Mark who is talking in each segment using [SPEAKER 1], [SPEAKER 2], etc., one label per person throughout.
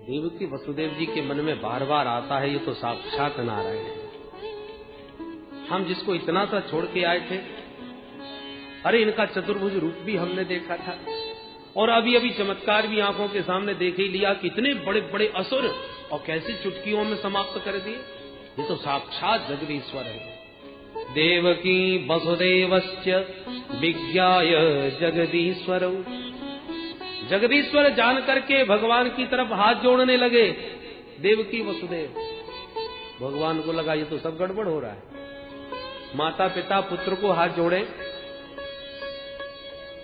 [SPEAKER 1] देवकी वसुदेव जी के मन में बार बार आता है, ये तो साक्षात नारायण है। हम जिसको इतना सा छोड़ के आए थे, अरे इनका चतुर्भुज रूप भी हमने देखा था, और अभी अभी चमत्कार भी आंखों के सामने देख ही लिया कि इतने बड़े बड़े असुर और कैसे चुटकियों में समाप्त कर दिए। ये तो साक्षात जगदीश्वर है। देवकी वसुदेवस्य विज्ञाय जगदीश्वर। जगदीश्वर जान करके भगवान की तरफ हाथ जोड़ने लगे। देवकी वसुदेव, भगवान को लगा ये तो सब गड़बड़ हो रहा है। माता पिता पुत्र को हाथ जोड़े,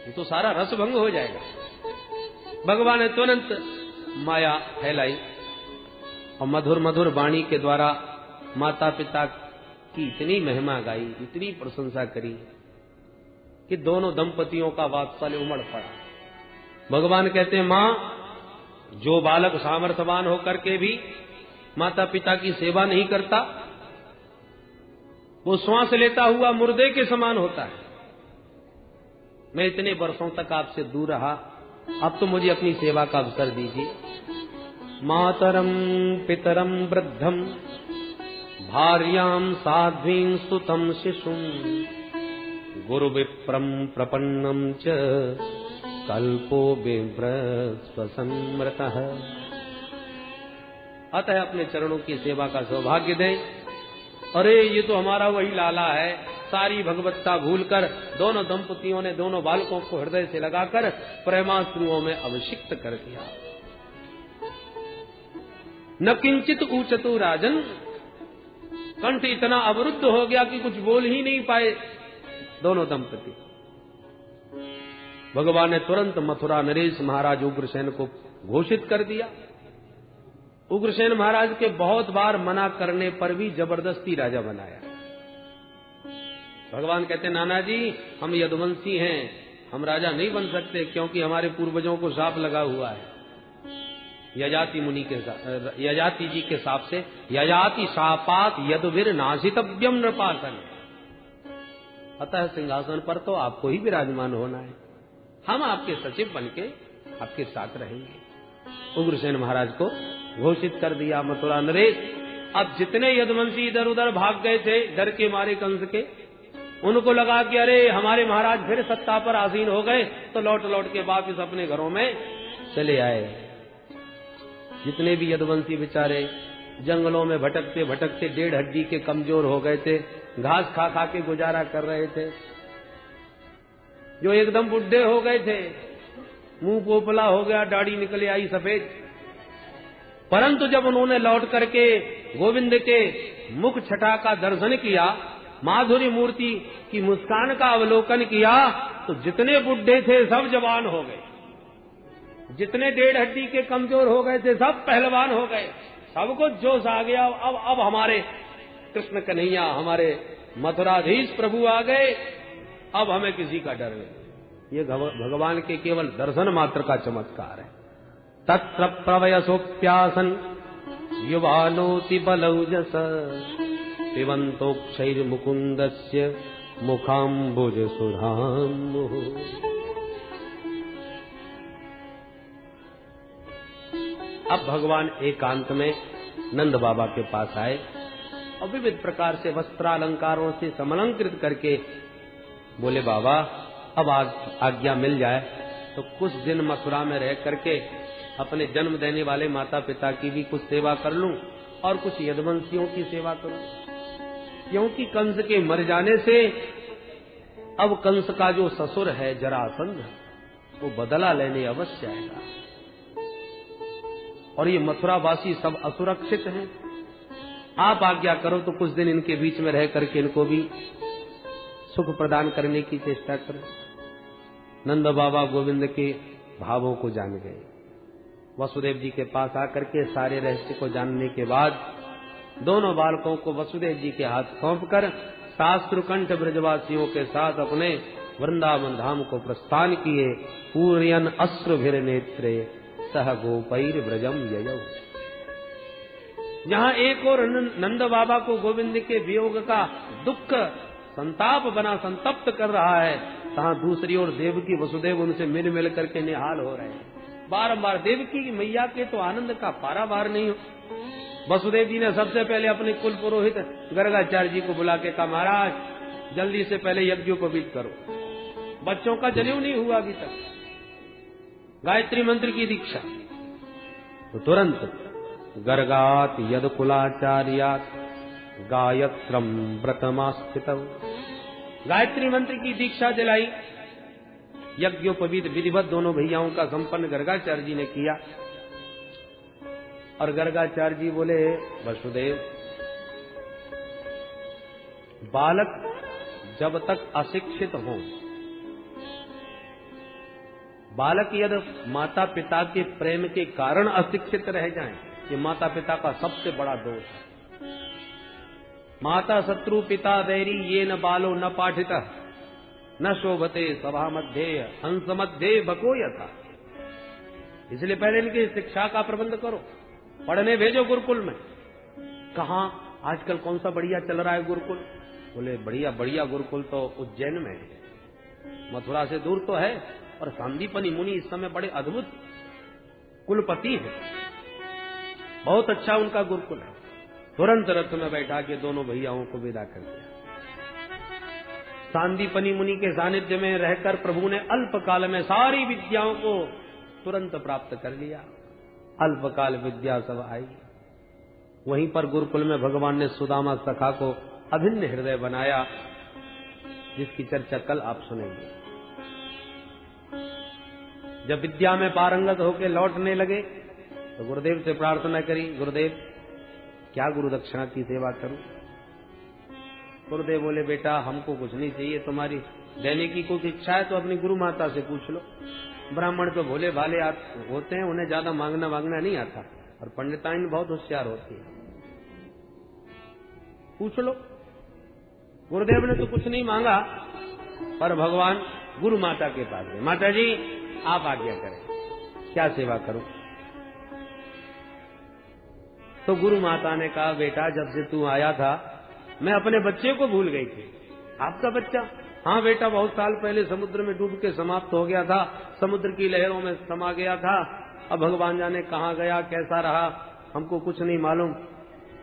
[SPEAKER 1] ये तो सारा रस भंग हो जाएगा। भगवान ने तुरंत माया फैलाई और मधुर मधुर वाणी के द्वारा माता पिता की इतनी महिमा गाई, इतनी प्रशंसा करी कि दोनों दंपतियों का वात्सल्य उमड़ पड़ा। भगवान कहते हैं, मां, जो बालक सामर्थ्यवान होकर के भी माता पिता की सेवा नहीं करता, वो श्वास लेता हुआ मुर्दे के समान होता है। मैं इतने वर्षों तक आपसे दूर रहा, अब तो मुझे अपनी सेवा का अवसर दीजिए। मातरम पितरम वृद्धम भार्याम साध्वीं सुतम शिशुम गुरु विप्रम प्रपन्नम च कल्पो बिभ्रस्वसंमृतः। अतः अपने चरणों की सेवा का सौभाग्य दें। अरे ये तो हमारा वही लाला है। सारी भगवत्ता भूलकर दोनों दंपतियों ने दोनों बालकों को हृदय से लगाकर प्रेमाश्रुओं में अभिषिक्त कर दिया। न किंचित ऊचतु राजन, कंठ इतना अवरुद्ध हो गया कि कुछ बोल ही नहीं पाए दोनों दंपति। भगवान ने तुरंत मथुरा नरेश महाराज उग्रसेन को घोषित कर दिया। उग्रसेन महाराज के बहुत बार मना करने पर भी जबरदस्ती राजा बनाया। भगवान कहते, नाना जी, हम यदुवंशी हैं, हम राजा नहीं बन सकते, क्योंकि हमारे पूर्वजों को शाप लगा हुआ है यजाति मुनि के यजाति जी के शाप से। यजाति शापात यदुवीर नाशितव्यम नृपासन। अतः सिंहासन पर तो आपको ही विराजमान होना है, हम आपके सचिव बनके आपके साथ रहेंगे। उग्रसेन महाराज को घोषित कर दिया मथुरा नरेश। अब जितने यदुवंशी इधर उधर भाग गए थे डर के मारे कंस के, उनको लगा कि अरे हमारे महाराज फिर सत्ता पर आसीन हो गए, तो लौट लौट के वापिस अपने घरों में चले आए। जितने भी यदुवंशी बेचारे जंगलों में भटकते भटकते डेढ़ हड्डी के कमजोर हो गए थे, घास खा खा के गुजारा कर रहे थे, जो एकदम बुढ़े हो गए थे, मुंह पोपला हो गया, दाढ़ी निकले आई सफेद, परंतु जब उन्होंने लौट करके गोविंद के मुख छटा का दर्शन किया, माधुरी मूर्ति की मुस्कान का अवलोकन किया, तो जितने बुढ़े थे सब जवान हो गए, जितने डेढ़ हड्डी के कमजोर हो गए थे सब पहलवान हो गए, सबको जोश आ गया। अब हमारे कृष्ण कन्हैया, हमारे मथुराधीश प्रभु आ गए, अब हमें किसी का डर नहीं। ये भगवान के केवल दर्शन मात्र का चमत्कार है। तत्र प्रवयसोप्यासन युवानोति बलौजस पिबन्तोक्षैर् मुकुन्दस्य मुखाम्बुज सुधाम्बुः। अब भगवान एकांत में नंद बाबा के पास आए और विविध प्रकार से वस्त्रालंकारों से समलंकृत करके बोले, बाबा अब आज्ञा मिल जाए तो कुछ दिन मथुरा में रह करके अपने जन्म देने वाले माता पिता की भी कुछ सेवा कर लूं और कुछ यदुवंशियों की सेवा करूं, क्योंकि कंस के मर जाने से अब कंस का जो ससुर है जरासंध, वो बदला लेने अवश्य आएगा, और ये मथुरावासी सब असुरक्षित हैं। आप आज्ञा करो तो कुछ दिन इनके बीच में रह करके इनको भी सुख प्रदान करने की चेष्टा करो। नंद बाबा गोविंद के भावों को जान गए। वसुदेव जी के पास आकर के सारे रहस्य को जानने के बाद दोनों बालकों को वसुदेव जी के हाथ सौंपकर शास्त्रकंठ ब्रजवासियों के साथ अपने वृंदावन धाम को प्रस्थान किए। पूर्यन अश्रुभिर नेत्रे सह गोपैर ब्रजम ययौ। जहां एक और नंद बाबा को गोविंद के वियोग का दुख संताप बना संतप्त कर रहा है, तहां दूसरी ओर देवकी वसुदेव उनसे मिल मिल करके निहाल हो रहे हैं। बारंबार देवकी की मैया के तो आनंद का पारावार नहीं हो। वसुदेव जी ने सबसे पहले अपने कुल पुरोहित गर्गाचार्य जी को बुला के कहा, महाराज जल्दी से पहले यज्ञोपवीत करो, बच्चों का जनेऊ नहीं हुआ अभी तक, गायत्री मंत्र की दीक्षा। तो तुरंत गर्गात यद कुलाचार्यात गायत्रम व्रतमास्थित, गायत्री मंत्र की दीक्षा दिलाई, यज्ञोपवीत विधिवत दोनों भैयाओं का संपन्न गर्गाचार्य जी ने किया। और गर्गाचार्य जी बोले, वसुदेव बालक जब तक अशिक्षित हो, बालक यदि माता पिता के प्रेम के कारण अशिक्षित रह जाएं, ये माता पिता का सबसे बड़ा दोष है। माता शत्रु पिता वैरी ये न बालो न पाठित न शोभते सभा मध्य हंस मध्य बको यथा। इसलिए पहले इनकी शिक्षा का प्रबंध करो, पढ़ने भेजो गुरुकुल में। कहाँ आजकल कौन सा बढ़िया चल रहा है गुरुकुल? बोले बढ़िया बढ़िया गुरुकुल तो उज्जैन में है, मथुरा से दूर तो है, और सांदीपनी मुनि इस समय बड़े अद्भुत कुलपति हैं, बहुत अच्छा उनका गुरुकुल है। तुरंत रथ में बैठा के दोनों भैयाओं को विदा कर दिया। सांदीपनी मुनि के सानिध्य में रहकर प्रभु ने अल्पकाल में सारी विद्याओं को तुरंत प्राप्त कर लिया। अल्पकाल विद्या सब आई। वहीं पर गुरुकुल में भगवान ने सुदामा सखा को अभिन्न हृदय बनाया, जिसकी चर्चा कल आप सुनेंगे। जब विद्या में पारंगत होकर लौटने लगे तो गुरुदेव से प्रार्थना करी, गुरुदेव क्या गुरु दक्षिणा की सेवा करूं? गुरुदेव बोले, बेटा हमको कुछ नहीं चाहिए, तुम्हारी देने की कोई इच्छा है तो अपनी गुरु माता से पूछ लो। ब्राह्मण तो भोले भाले होते हैं, उन्हें ज्यादा मांगना नहीं आता, और पंडिताइन बहुत होशियार होती है, पूछ लो। गुरुदेव ने तो कुछ नहीं मांगा, पर भगवान गुरु माता के पास गए। माता जी आप आज्ञा करें, क्या सेवा करूं? तो गुरु माता ने कहा, बेटा जब से तू आया था मैं अपने बच्चे को भूल गई थी। आपका बच्चा? हाँ बेटा, बहुत साल पहले समुद्र में डूब के समाप्त हो गया था, समुद्र की लहरों में समा गया था। अब भगवान जाने कहाँ गया, कैसा रहा, हमको कुछ नहीं मालूम,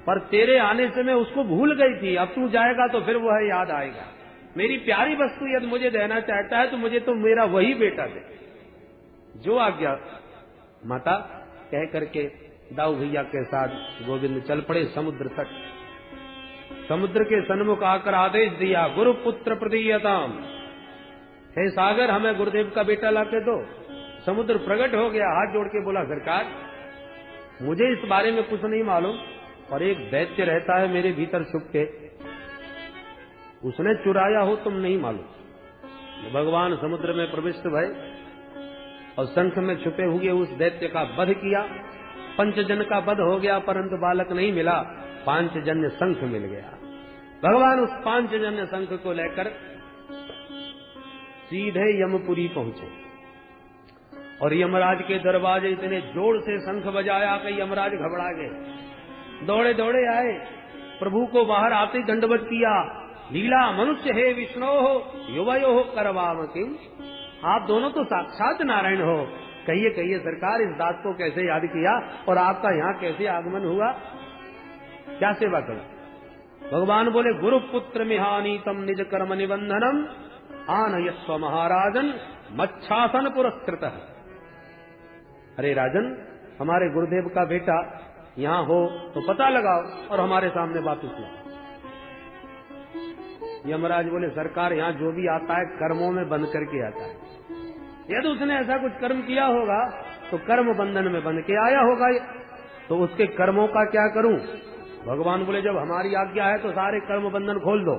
[SPEAKER 1] पर तेरे आने से मैं उसको भूल गई थी। अब तू जाएगा तो फिर वह याद आएगा। मेरी प्यारी वस्तु यदि मुझे देना चाहता है तो मुझे तो मेरा वही बेटा दे। जो आज्ञा माता, कह करके दाऊ भैया के साथ गोविंद चल पड़े समुद्र तट। समुद्र के सन्मुख आकर आदेश दिया, गुरु पुत्र प्रदीयताम, हे सागर हमें गुरुदेव का बेटा लाके दो। समुद्र प्रकट हो गया, हाथ जोड़ के बोला, सरकार मुझे इस बारे में कुछ नहीं मालूम, और एक दैत्य रहता है मेरे भीतर छुप के, उसने चुराया हो तुम नहीं मालूम। भगवान समुद्र में प्रविष्ट भय और शंख में छुपे हुए उस दैत्य का वध किया। पंचजन का वध हो गया, परंतु बालक नहीं मिला, पांचजन्य शंख मिल गया। भगवान उस पांचजन्य शंख को लेकर सीधे यमपुरी पहुंचे, और यमराज के दरवाजे इतने जोर से शंख बजाया कि यमराज घबरा गए। दौड़े दौड़े आए, प्रभु को बाहर आते दंडवत किया। लीला मनुष्य हे विष्णु हो युवयो हो करवाम किम, आप दोनों तो साक्षात नारायण हो, कहिए कहिए सरकार इस बात को कैसे याद किया और आपका यहाँ कैसे आगमन हुआ, क्या सेवा करूं? भगवान बोले, गुरु पुत्र मिहानीतम निज कर्म निबंधनम आनयस्व महाराजन मच्छासन पुरस्कृत। अरे राजन, हमारे गुरुदेव का बेटा यहाँ हो तो पता लगाओ और हमारे सामने वापस लाओ। यमराज बोले, सरकार यहाँ जो भी आता है कर्मों में बंध करके आता है, यदि उसने ऐसा कुछ कर्म किया होगा तो कर्म बंधन में बंध के आया होगा, तो उसके कर्मों का क्या करूं? भगवान बोले, जब हमारी आज्ञा है तो सारे कर्म बंधन खोल दो।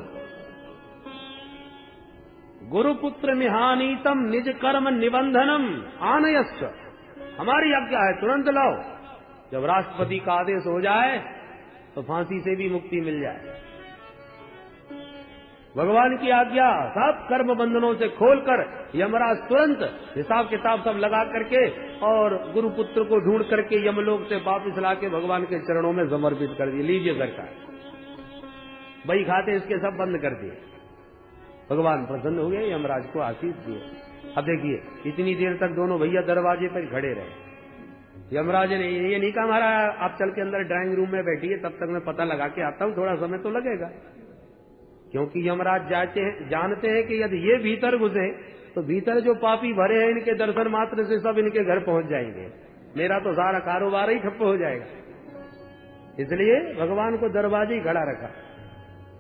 [SPEAKER 1] गुरुपुत्र मिहानीतम निज कर्म निबंधनम आनयस्व, हमारी आज्ञा है तुरंत लाओ। जब राष्ट्रपति का आदेश हो जाए तो फांसी से भी मुक्ति मिल जाए। भगवान की आज्ञा, सब कर्म बंधनों से खोलकर यमराज तुरंत हिसाब किताब सब लगा करके और गुरुपुत्र को ढूंढ करके यमलोक से वापस लाके भगवान के चरणों में समर्पित कर दिए। लीजिए सरकार, वही खाते इसके सब बंद कर दिए। भगवान प्रसन्न हुए, यमराज को आशीष दिए। अब देखिए इतनी देर तक दोनों भैया दरवाजे पर खड़े रहे। यमराज ने ये नहीं कहा महाराज आप चल के अंदर ड्राइंग रूम में बैठिए, तब तक मैं पता लगा के आता हूं, थोड़ा समय तो लगेगा। क्योंकि यमराज जानते हैं कि यदि ये भीतर घुसे तो भीतर जो पापी भरे हैं इनके दर्शन मात्र से सब इनके घर पहुंच जाएंगे, मेरा तो सारा कारोबार ही ठप्प हो जाएगा। इसलिए भगवान को दरवाजे ही खड़ा रखा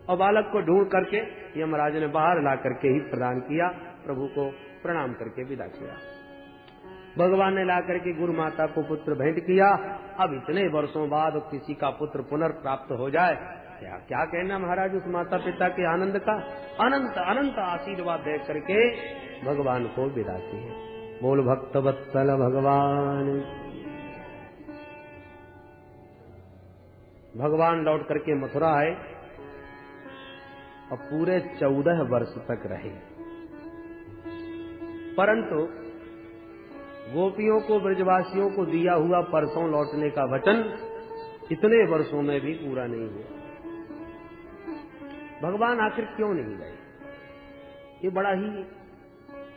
[SPEAKER 1] और बालक को ढूंढ करके यमराज ने बाहर ला करके ही प्रदान किया, प्रभु को प्रणाम करके विदा किया। भगवान ने ला करके गुरु माता को पुत्र भेंट किया। अब इतने वर्षों बाद किसी का पुत्र पुनर्प्राप्त हो जाए, क्या कहना महाराज उस माता पिता के आनंद का। अनंत अनंत आशीर्वाद दे करके भगवान को विदा किए। बोल भक्त वत्सल भगवान। भगवान लौट करके मथुरा आए और पूरे 14 वर्ष तक रहे, परंतु गोपियों को ब्रजवासियों को दिया हुआ परसों लौटने का वचन इतने वर्षों में भी पूरा नहीं हुआ। भगवान आखिर क्यों नहीं गए, ये बड़ा ही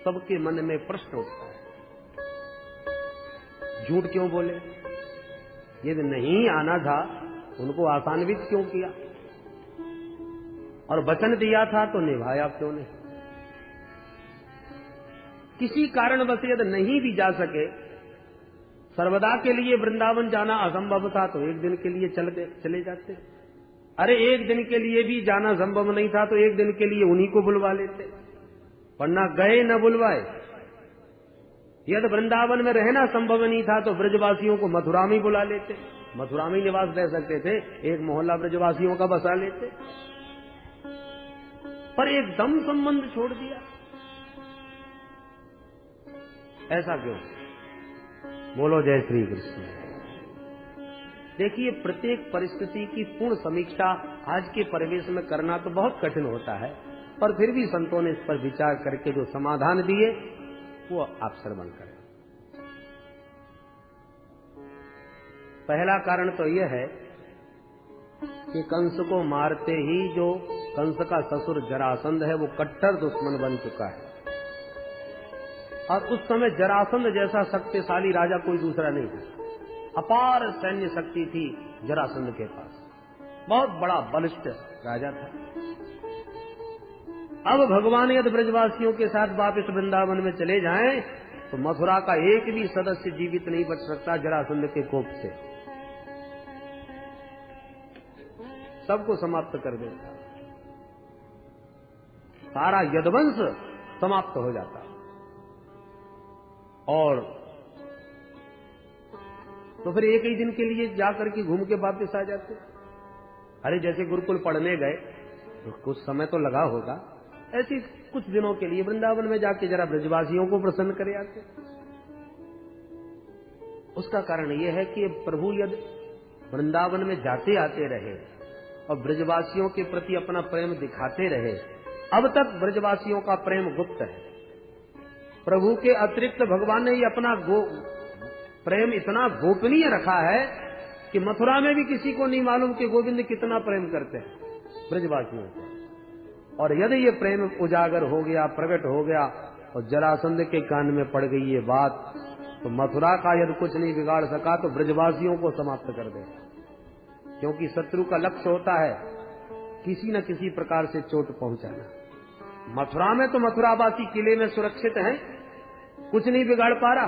[SPEAKER 1] सबके मन में प्रश्न उठता है। झूठ क्यों बोले, यदि नहीं आना था उनको आसान्वित क्यों किया, और वचन दिया था तो निभाया क्यों नहीं। किसी कारणवश यदि नहीं भी जा सके, सर्वदा के लिए वृंदावन जाना असंभव था तो एक दिन के लिए चले जाते। अरे एक दिन के लिए भी जाना संभव नहीं था तो एक दिन के लिए उन्हीं को बुलवा लेते, वरना गए न बुलवाए। यदि वृंदावन में रहना संभव नहीं था तो ब्रजवासियों को मथुरा में बुला लेते, मथुरा में निवास दे सकते थे, एक मोहल्ला ब्रजवासियों का बसा लेते, पर एकदम संबंध छोड़ दिया। ऐसा क्यों? बोलो जय श्री कृष्ण। देखिए प्रत्येक परिस्थिति की पूर्ण समीक्षा आज के परिवेश में करना तो बहुत कठिन होता है, पर फिर भी संतों ने इस पर विचार करके जो समाधान दिए वो आप श्रवण करें। पहला कारण तो यह है कि कंस को मारते ही जो कंस का ससुर जरासंध है वो कट्टर दुश्मन बन चुका है, और उस समय जरासंध जैसा शक्तिशाली राजा कोई दूसरा नहीं था। अपार सैन्य शक्ति थी जरासंध के पास, बहुत बड़ा बलिष्ठ राजा था। अब भगवान यदि ब्रजवासियों के साथ वापस वृंदावन में चले जाएं तो मथुरा का एक भी सदस्य जीवित नहीं बच सकता जरासंध के कोप से, सबको समाप्त कर देता, सारा यदुवंश समाप्त हो जाता। और तो फिर एक ही दिन के लिए जाकर के घूम के वापस आ जाते। अरे जैसे गुरुकुल पढ़ने गए तो कुछ समय तो लगा होगा, ऐसे कुछ दिनों के लिए वृंदावन में जाके जरा ब्रजवासियों को प्रसन्न करे आते। उसका कारण यह है कि प्रभु यदि वृंदावन में जाते आते रहे और ब्रजवासियों के प्रति अपना प्रेम दिखाते रहे, अब तक ब्रजवासियों का प्रेम गुप्त है। प्रभु के अतिरिक्त भगवान ने ये अपना प्रेम इतना गोपनीय रखा है कि मथुरा में भी किसी को नहीं मालूम कि गोविंद कितना प्रेम करते हैं ब्रजवासियों को। और यदि ये प्रेम उजागर हो गया, प्रकट हो गया और जरासंध के कान में पड़ गई ये बात, तो मथुरा का यदि कुछ नहीं बिगाड़ सका तो ब्रजवासियों को समाप्त कर दे, क्योंकि शत्रु का लक्ष्य होता है किसी न किसी प्रकार से चोट पहुंचाना। मथुरा में तो मथुरावासी किले में सुरक्षित हैं, कुछ नहीं बिगाड़ पा रहा,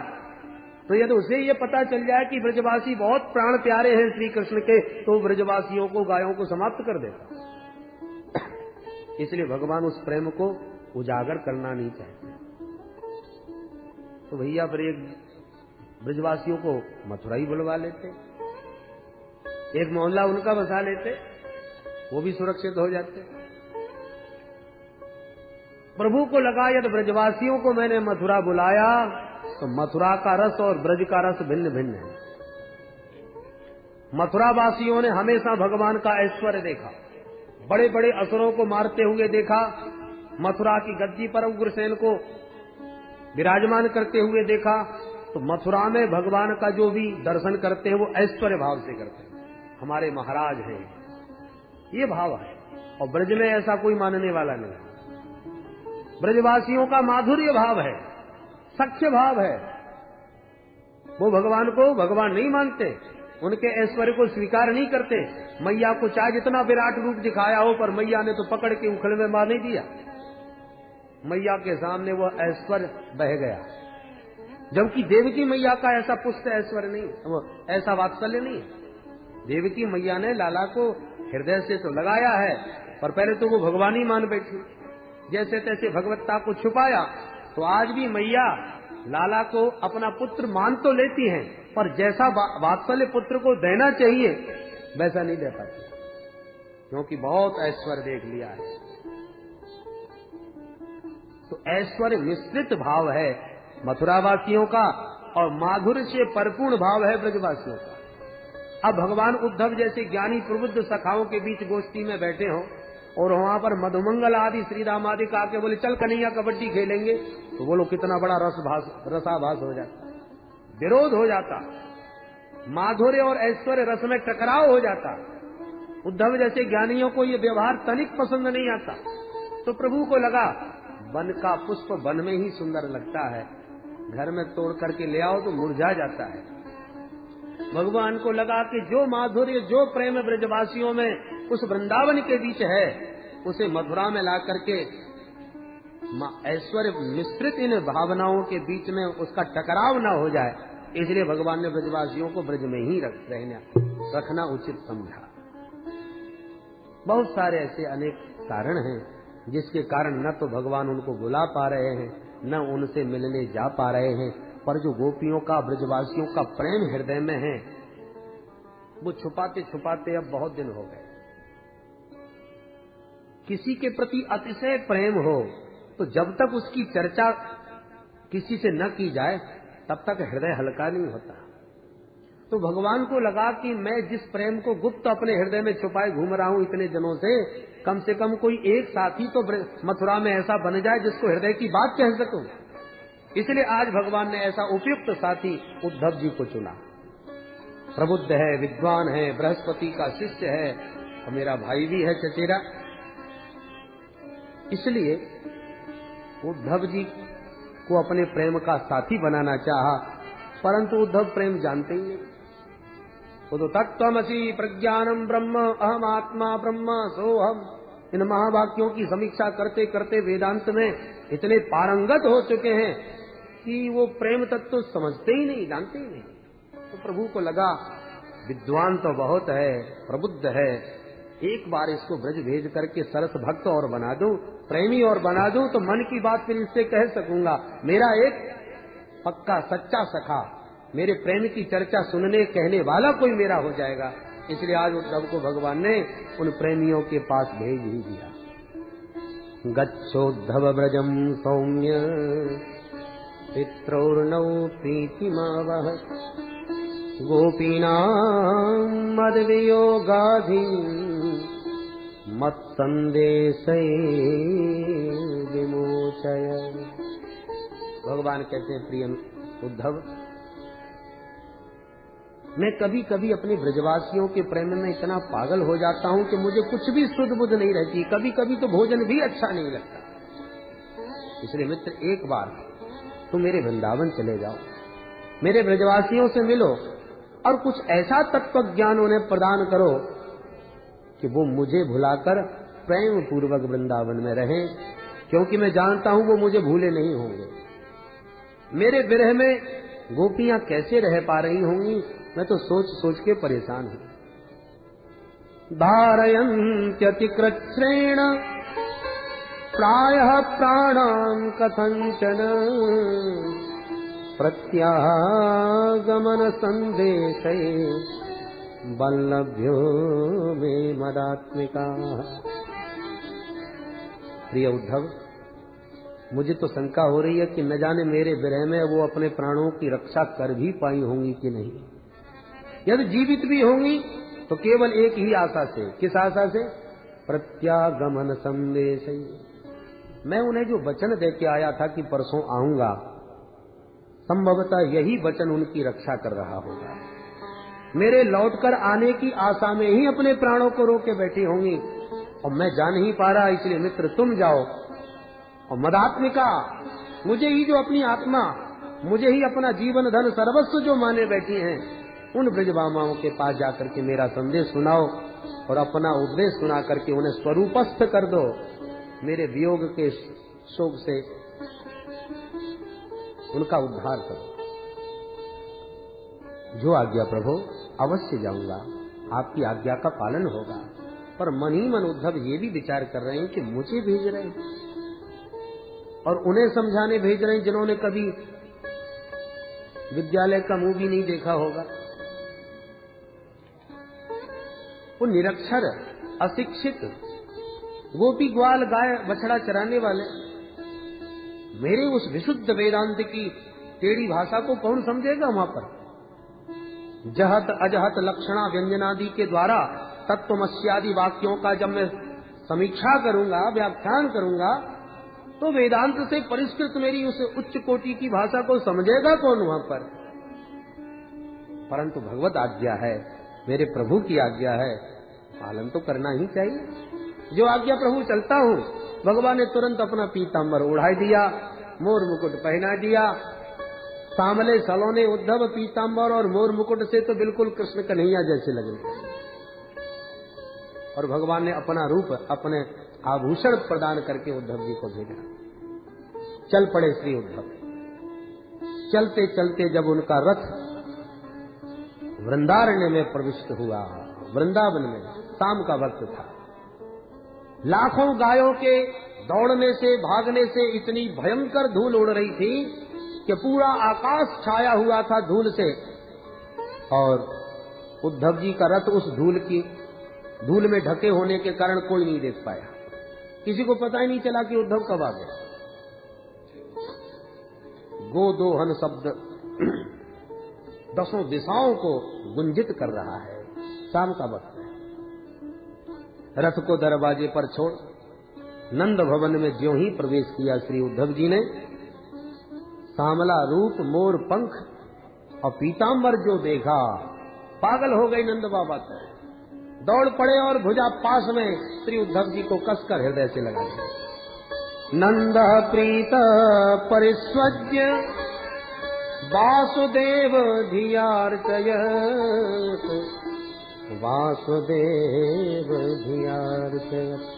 [SPEAKER 1] तो यदि उसे ये पता चल जाए कि ब्रजवासी बहुत प्राण प्यारे हैं श्री कृष्ण के, तो ब्रजवासियों को, गायों को समाप्त कर देता। इसलिए भगवान उस प्रेम को उजागर करना नहीं चाहते। तो भैया फिर एक ब्रजवासियों को मथुरा ही बुलवा लेते, एक मोहल्ला उनका बसा लेते, वो भी सुरक्षित हो जाते। प्रभु को लगा यदि ब्रजवासियों को मैंने मथुरा बुलाया तो मथुरा का रस और ब्रज का रस भिन्न भिन्न है। मथुरा वासियों ने हमेशा भगवान का ऐश्वर्य देखा, बड़े बड़े असुरों को मारते हुए देखा, मथुरा की गद्दी पर उग्रसेन को विराजमान करते हुए देखा। तो मथुरा में भगवान का जो भी दर्शन करते हैं वो ऐश्वर्य भाव से करते हैं, हमारे महाराज हैं, ये भाव है। और ब्रज में ऐसा कोई मानने वाला नहीं। ब्रजवासियों का माधुर्य भाव है, सख्य भाव है। वो भगवान को भगवान नहीं मानते, उनके ऐश्वर्य को स्वीकार नहीं करते। मैया को चाहे जितना विराट रूप दिखाया हो, पर मैया ने तो पकड़ के उखल में मार नहीं दिया। मैया के सामने वो ऐश्वर्य बह गया, जबकि देवकी मैया का ऐसा पुष्ट ऐश्वर्य नहीं, वो ऐसा वात्सल्य नहीं है। देवकी मैया ने लाला को हृदय से तो लगाया है, पर पहले तो वो भगवान ही मान बैठी, जैसे तैसे भगवत्ता को छुपाया। तो आज भी मैया लाला को अपना पुत्र मान तो लेती हैं, पर जैसा वात्सल्य पुत्र को देना चाहिए वैसा नहीं दे पाती, क्योंकि बहुत ऐश्वर्य देख लिया है। तो ऐश्वर्य मिश्रित भाव है मथुरावासियों का, और माधुर्य से परिपूर्ण भाव है ब्रजवासियों का। अब भगवान उद्धव जैसे ज्ञानी प्रबुद्ध सखाओं के बीच गोष्ठी में बैठे हों, और वहां पर मधुमंगल आदि श्री राम आदि का आके बोले चल कन्हैया कबड्डी खेलेंगे, तो वो लोग कितना बड़ा रसाभास हो जाता, विरोध हो जाता, माधुर्य और ऐश्वर्य रस में टकराव हो जाता। उद्धव जैसे ज्ञानियों को ये व्यवहार तनिक पसंद नहीं आता। तो प्रभु को लगा वन का पुष्प वन में ही सुंदर लगता है, घर में तोड़ करके ले आओ तो मुरझा जाता है। भगवान को लगा कि जो माधुर्य जो प्रेम ब्रजवासियों में उस वृंदावन के बीच है, उसे मथुरा में ला करके ऐश्वर्य मिश्रित इन भावनाओं के बीच में उसका टकराव न हो जाए, इसलिए भगवान ने ब्रजवासियों को ब्रज में ही रखना उचित समझा। बहुत सारे ऐसे अनेक कारण हैं जिसके कारण न तो भगवान उनको बुला पा रहे हैं, न उनसे मिलने जा पा रहे हैं, पर जो गोपियों का ब्रजवासियों का प्रेम हृदय में है वो छुपाते छुपाते अब बहुत दिन हो गए। किसी के प्रति अतिशय प्रेम हो तो जब तक उसकी चर्चा किसी से न की जाए तब तक हृदय हल्का नहीं होता। तो भगवान को लगा कि मैं जिस प्रेम को गुप्त अपने हृदय में छुपाए घूम रहा हूं इतने दिनों से कम कोई एक साथी तो मथुरा में ऐसा बन जाए जिसको हृदय की बात कह सकूं। इसलिए आज भगवान ने ऐसा उपयुक्त साथी उद्धव जी को चुना। प्रबुद्ध है, विद्वान है, बृहस्पति का शिष्य है और मेरा भाई भी है चचेरा। इसलिए उद्धव जी को अपने प्रेम का साथी बनाना चाहा, परंतु उद्धव प्रेम जानते ही नहीं। वो तो तत्त्वमसि प्रज्ञानम ब्रह्म अहम आत्मा ब्रह्म सोहम, इन महावाक्यों की समीक्षा करते करते वेदांत में इतने पारंगत हो चुके हैं कि वो प्रेम तत्व समझते ही नहीं, जानते ही नहीं। तो प्रभु को लगा विद्वान तो बहुत है, प्रबुद्ध है, एक बार इसको ब्रज भेज करके सरस भक्त और बना दूं, प्रेमी और बना दूं, तो मन की बात फिर इससे कह सकूंगा। मेरा एक पक्का सच्चा सखा, मेरे प्रेम की चर्चा सुनने कहने वाला कोई मेरा हो जाएगा। इसलिए आज उद्धव को भगवान ने उन प्रेमियों के पास भेज ही दिया। गच्छोद्धव ब्रजम सौम्य पित्रोर्नौ प्रीतिमावह, गोपीनां मद्वियोगाधि मत्संदेशै विमोचय। भगवान कहते हैं प्रिय उद्धव, मैं कभी कभी अपने ब्रजवासियों के प्रेम में इतना पागल हो जाता हूं कि मुझे कुछ भी सुध बुध नहीं रहती, कभी कभी तो भोजन भी अच्छा नहीं लगता। इसलिए मित्र, एक बार तुम मेरे वृंदावन चले जाओ, मेरे ब्रजवासियों से मिलो और कुछ ऐसा तत्व ज्ञान उन्हें प्रदान करो कि वो मुझे भुलाकर प्रेम पूर्वक वृंदावन में रहें, क्योंकि मैं जानता हूं वो मुझे भूले नहीं होंगे। मेरे विरह में गोपियां कैसे रह पा रही होंगी, मैं तो सोच सोच के परेशान हूं। धारयन्त्यतिकृच्छ्रेण प्रायः प्राणान् कथंचन, प्रत्यागमन संदेशे वल्लभ्यो मे मदात्मिका। प्रिय उद्धव, मुझे तो शंका हो रही है कि न जाने मेरे विरह में वो अपने प्राणों की रक्षा कर भी पाई होंगी कि नहीं। यदि जीवित भी होंगी तो केवल एक ही आशा से। किस आशा से? प्रत्यागमन संदेश। मैं उन्हें जो वचन दे के आया था कि परसों आऊंगा, संभवतः यही वचन उनकी रक्षा कर रहा होगा। मेरे लौटकर आने की आशा में ही अपने प्राणों को रोके बैठी होंगी और मैं जा नहीं पा रहा। इसलिए मित्र, तुम जाओ और मदात्मिका, मुझे ही जो अपनी आत्मा मुझे ही अपना जीवन धन सर्वस्व जो माने बैठी हैं, उन ब्रजभामाओं के पास जाकर के मेरा संदेश सुनाओ और अपना उपदेश सुना करके उन्हें स्वरूपस्थ कर दो। मेरे वियोग के शोक से उनका उद्धार करो। जो आज्ञा प्रभु, अवश्य जाऊंगा, आपकी आज्ञा का पालन होगा। पर मन ही मन उद्धव ये भी विचार कर रहे हैं कि मुझे भेज रहे हैं और उन्हें समझाने भेज रहे हैं जिन्होंने कभी विद्यालय का मुंह भी नहीं देखा होगा। वो निरक्षर, अशिक्षित, गोपी ग्वाल गाय बछड़ा चराने वाले मेरे उस विशुद्ध वेदांत की टेढ़ी भाषा को कौन समझेगा? वहां पर जहत अजहत लक्षणा व्यंजनादि के द्वारा तत्वमस्यादि वाक्यों का जब मैं समीक्षा करूंगा, व्याख्यान करूंगा, तो वेदांत से परिष्कृत मेरी उस उच्च कोटि की भाषा को समझेगा कौन वहां पर? परंतु भगवत आज्ञा है, मेरे प्रभु की आज्ञा है, पालन तो करना ही चाहिए। जो आज्ञा प्रभु चलता हूँ, भगवान ने तुरंत अपना पीताम्बर उड़ा दिया, मोर मुकुट पहना दिया। सामले सलोने उद्धव पीताम्बर और मोर मुकुट से तो बिल्कुल कृष्ण कन्हैया जैसे लगे। और भगवान ने अपना रूप, अपने आभूषण प्रदान करके उद्धव जी को भेजा। चल पड़े श्री उद्धव। चलते चलते जब उनका रथ वृंदारण्य में प्रविष्ट हुआ, वृंदावन में, शाम का वक्त था, लाखों गायों के दौड़ने से, भागने से इतनी भयंकर धूल उड़ रही थी कि पूरा आकाश छाया हुआ था धूल से। और उद्धव जी का रथ उस धूल में ढके होने के कारण कोई नहीं देख पाया। किसी को पता ही नहीं चला कि उद्धव कब आ गए। गोदोहन शब्द दसों दिशाओं को गुंजित कर रहा है। शाम का वक्त है। रथ को दरवाजे पर छोड़ नंद भवन में ज्यों ही प्रवेश किया श्री उद्धव जी ने, सामला रूप, मोर पंख और पीताम्बर जो देखा, पागल हो गई नंद बाबा। तो दौड़ पड़े और भुजा पास में श्री उद्धव जी को कसकर हृदय से लगा दिया। नंद प्रीत परिस्वज्य वासुदेव धियार्चयत्, वासुदेव धियार्चयत्।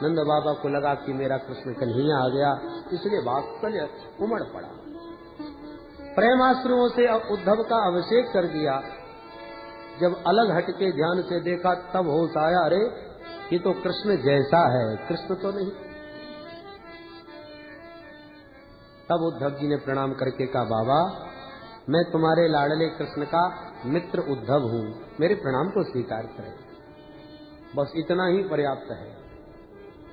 [SPEAKER 1] नंद बाबा को लगा कि मेरा कृष्ण कन्हैया आ गया, इसलिए वात्सल्य उमड़ पड़ा। प्रेमाश्रुओं से उद्धव का अभिषेक कर दिया। जब अलग हटके ध्यान से देखा तब होश आया, अरे ये तो कृष्ण जैसा है, कृष्ण तो नहीं। तब उद्धव जी ने प्रणाम करके कहा, बाबा मैं तुम्हारे लाडले कृष्ण का मित्र उद्धव हूँ, मेरे प्रणाम को स्वीकार करें, बस इतना ही पर्याप्त है।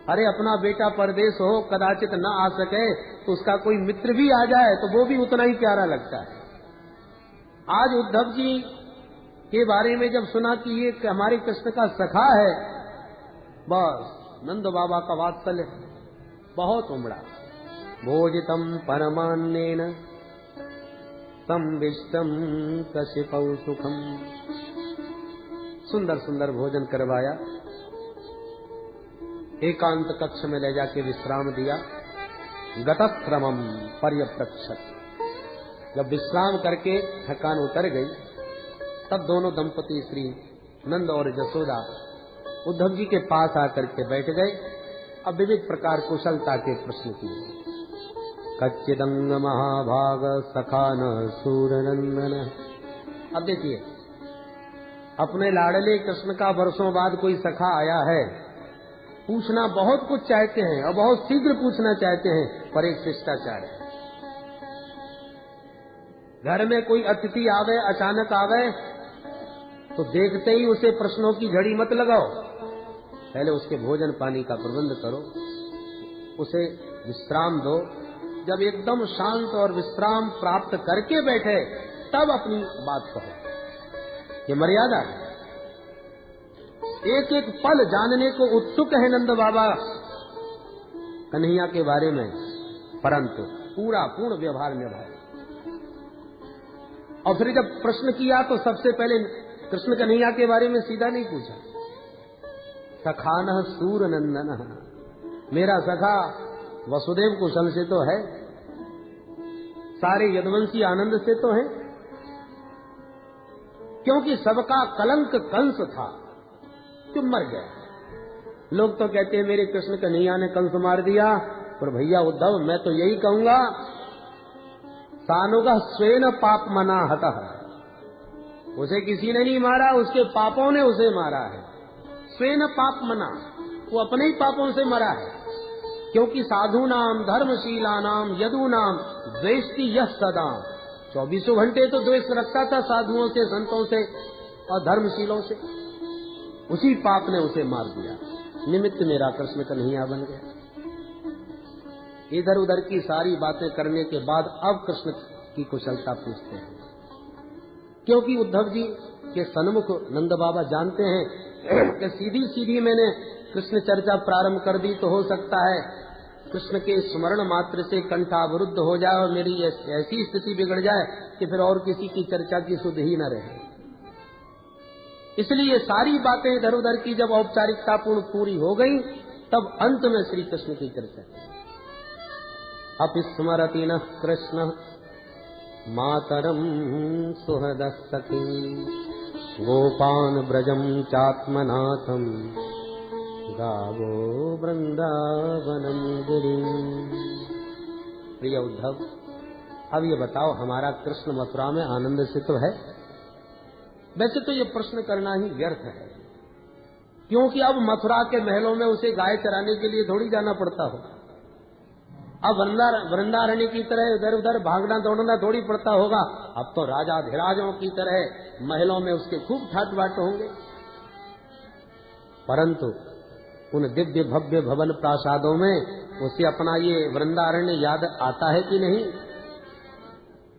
[SPEAKER 1] अरे अपना बेटा परदेश हो, कदाचित न आ सके तो उसका कोई मित्र भी आ जाए तो वो भी उतना ही प्यारा लगता है। आज उद्धव जी के बारे में जब सुना कि ये हमारे कृष्ण का सखा है, बस नंद बाबा का वात्सल्य बहुत उमड़ा। भोजितम परमान्नेन संविष्टम कशिपौ सुखम, सुंदर सुंदर भोजन करवाया, एकांत कक्ष में ले जाके विश्राम दिया। गतश्रमम पर्यप्रक्षत, जब विश्राम करके थकान उतर गई तब दोनों दंपति श्री नंद और जसोदा उद्धव जी के पास आकर के बैठ गए। अब विविध प्रकार कुशलता के प्रश्न किए। कच्चिदंग महाभाग सखा न सूरनंदन। अब देखिए, अपने लाडले कृष्ण का वर्षों बाद कोई सखा आया है, पूछना बहुत कुछ चाहते हैं और बहुत शीघ्र पूछना चाहते हैं, पर एक शिष्टाचार है। घर में कोई अतिथि आवे, अचानक आवे, तो देखते ही उसे प्रश्नों की झड़ी मत लगाओ, पहले उसके भोजन पानी का प्रबंध करो, उसे विश्राम दो। जब एकदम शांत और विश्राम प्राप्त करके बैठे तब अपनी बात कहो, ये मर्यादा है। एक एक पल जानने को उत्सुक है नंद बाबा कन्हैया के बारे में, परंतु पूर्ण व्यवहार निभाए। और फिर जब प्रश्न किया तो सबसे पहले कृष्ण कन्हैया के बारे में सीधा नहीं पूछा। सखानः सूरनंदनः, मेरा सखा वसुदेव कुशल से तो है, सारे यदुवंशी आनंद से तो हैं, क्योंकि सबका कलंक कंस था जो मर गया। लोग तो कहते हैं मेरे कृष्ण कन्हैया ने कंस मार दिया, पर भैया उद्धव मैं तो यही कहूंगा, सानुगा स्वेन पाप मना हता है, उसे किसी ने नहीं मारा, उसके पापों ने उसे मारा है। स्वेन पाप मना, वो अपने ही पापों से मरा है। क्योंकि साधु नाम धर्मशीला नाम यदु नाम द्वेष्टि यह सदा, 24 घंटे तो द्वेष रखता था साधुओं से, संतों से और धर्मशीलों से, उसी पाप ने उसे मार दिया। निमित्त मेरा कृष्ण कन्हैया बन गया। इधर उधर की सारी बातें करने के बाद अब कृष्ण की कुशलता पूछते हैं, क्योंकि उद्धव जी के सन्मुख नंद बाबा जानते हैं कि सीधी सीधी मैंने कृष्ण चर्चा प्रारंभ कर दी तो हो सकता है कृष्ण के स्मरण मात्र से कंठावरुद्ध हो जाए और मेरी ऐसी स्थिति बिगड़ जाए कि फिर और किसी की चर्चा की सुध ही न रहे। इसलिए सारी बातें इधर उधर की जब औपचारिकता पूरी हो गई, तब अंत में श्री कृष्ण की चर्चा की। अपस्मरति नः कृष्ण मातरम सुहृदः सखी गोपान ब्रजम चात्मनाथम गावो वृंदावनम गिरिम्। प्रिय उद्धव, अब ये बताओ हमारा कृष्ण मथुरा में आनंद से तो है? वैसे तो ये प्रश्न करना ही व्यर्थ है, क्योंकि अब मथुरा के महलों में उसे गाय चराने के लिए थोड़ी जाना पड़ता हो। अब वृंदारण्य की तरह इधर उधर भागना दौड़ना थोड़ी पड़ता होगा। अब तो राजाधिराजों की तरह महलों में उसके खूब ठाट बाट होंगे। परंतु उन दिव्य भव्य भवन प्रासादों में उसे अपना ये वृंदारण्य याद आता है कि नहीं?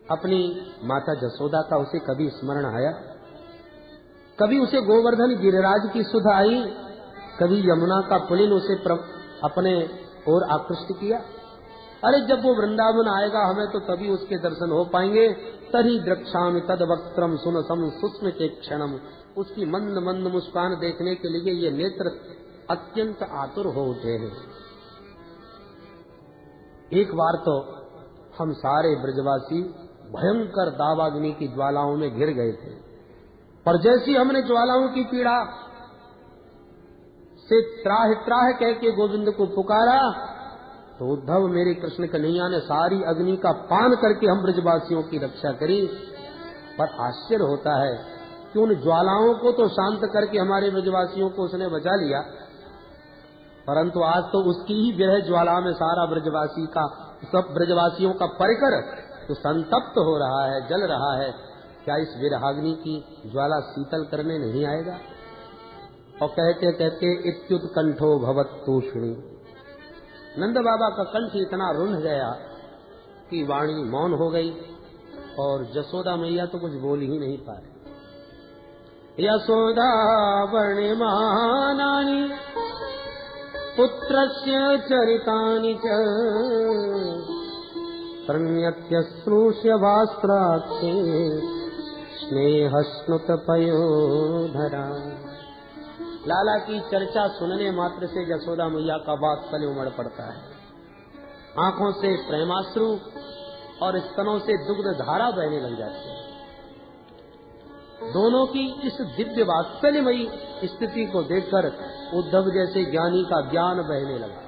[SPEAKER 1] अपनी माता जसोदा का उसे कभी स्मरण आया? कभी उसे गोवर्धन गिरिराज की सुध आई? कभी यमुना का पुलिन उसे अपने ओर आकृष्ट किया? अरे जब वो वृंदावन आएगा हमें तो तभी उसके दर्शन हो पाएंगे। तरी द्रक्षामि तद वक्त्रम सुनसम सुस्म के क्षणम, उसकी मंद मंद मुस्कान देखने के लिए ये नेत्र अत्यंत आतुर हो उठे हैं। एक बार तो हम सारे ब्रजवासी भयंकर दावाग्नि की ज्वालाओं में घिर गए थे, पर जैसी हमने ज्वालाओं की पीड़ा से त्राह त्राह कह के गोविंद को पुकारा, तो उद्धव मेरे कृष्ण कन्हैया ने सारी अग्नि का पान करके हम ब्रजवासियों की रक्षा करी। पर आश्चर्य होता है कि उन ज्वालाओं को तो शांत करके हमारे ब्रजवासियों को उसने बचा लिया, परंतु आज तो उसकी ही विरह ज्वाला में सारा सब ब्रजवासियों का परिकर तो संतप्त हो रहा है, जल रहा है। क्या इस विरहाग्नि की ज्वाला शीतल करने नहीं आएगा? और कहते कहते इत्युत्कंठो भवत्तूष्णी, नंद बाबा का कंठ इतना रुंध गया कि वाणी मौन हो गई और जसोदा मैया तो कुछ बोल ही नहीं पा रही। यशोदा वर्णमानानि पुत्रस्य चरितानि च प्रणत्यश्रूष्य वास्त्राक्षे स्नेहस्नुत पयोधरा। लाला की चर्चा सुनने मात्र से जसोदा मैया का वात्सल्य उमड़ पड़ता है। आंखों से प्रेमाश्रु और स्तनों से दुग्ध धारा बहने लग जाती है। दोनों की इस दिव्य वात्सल्यमयी स्थिति को देखकर उद्धव जैसे ज्ञानी का ज्ञान बहने लगा।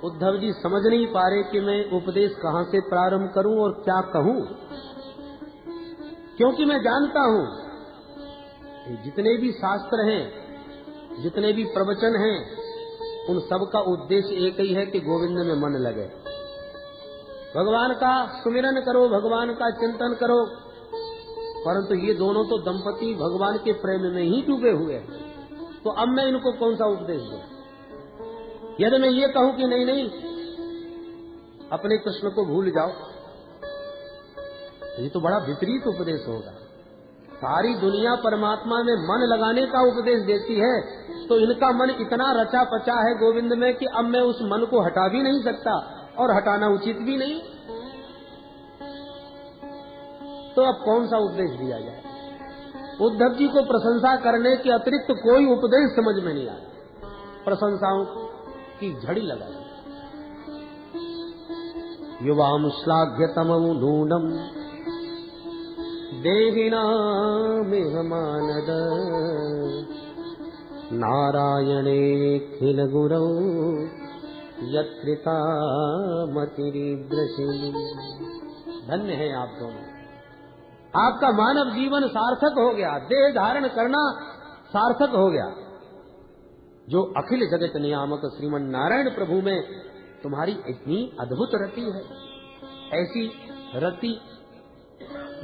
[SPEAKER 1] उद्धव जी समझ नहीं पा रहे कि मैं उपदेश कहां से प्रारंभ करूं और क्या कहूं, क्योंकि मैं जानता हूं जितने भी शास्त्र हैं, जितने भी प्रवचन हैं, उन सब का उद्देश्य एक ही है कि गोविंद में मन लगे। भगवान का सुमिरन करो, भगवान का चिंतन करो, परंतु ये दोनों तो दंपति भगवान के प्रेम में ही डूबे हुए हैं। तो अब मैं इनको कौन सा उपदेश दूं? यदि मैं ये कहूं कि नहीं नहीं अपने कृष्ण को भूल जाओ, ये तो बड़ा विपरीत उपदेश होगा। सारी दुनिया परमात्मा में मन लगाने का उपदेश देती है, तो इनका मन इतना रचा पचा है गोविंद में कि अब मैं उस मन को हटा भी नहीं सकता और हटाना उचित भी नहीं। तो अब कौन सा उपदेश दिया जाए? उद्धव जी को प्रशंसा करने के अतिरिक्त कोई उपदेश समझ में नहीं आया। प्रशंसाओं की झड़ी लगा दी। युवाम श्लाघ्यतमं नूनम देहिनामिह मानद नारायणेऽखिल गुरौ यत्कृता मतिरीदृशी। धन्य है आप दोनों, आपका मानव जीवन सार्थक हो गया, देह धारण करना सार्थक हो गया। जो अखिल जगत नियामक श्रीमन नारायण प्रभु में तुम्हारी इतनी अद्भुत रति है, ऐसी रति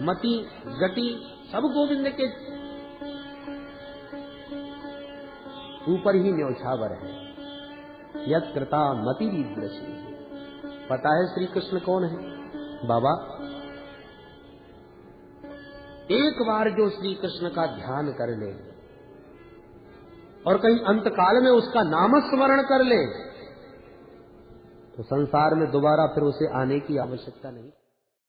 [SPEAKER 1] मति गति सब गोविंद के ऊपर ही न्यौछावर है। यत् कृता मति दृश्य। पता है श्री कृष्ण कौन है? बाबा, एक बार जो श्री कृष्ण का ध्यान कर ले और कहीं अंतकाल में उसका नामस्मरण कर ले तो संसार में दोबारा फिर उसे आने की आवश्यकता नहीं।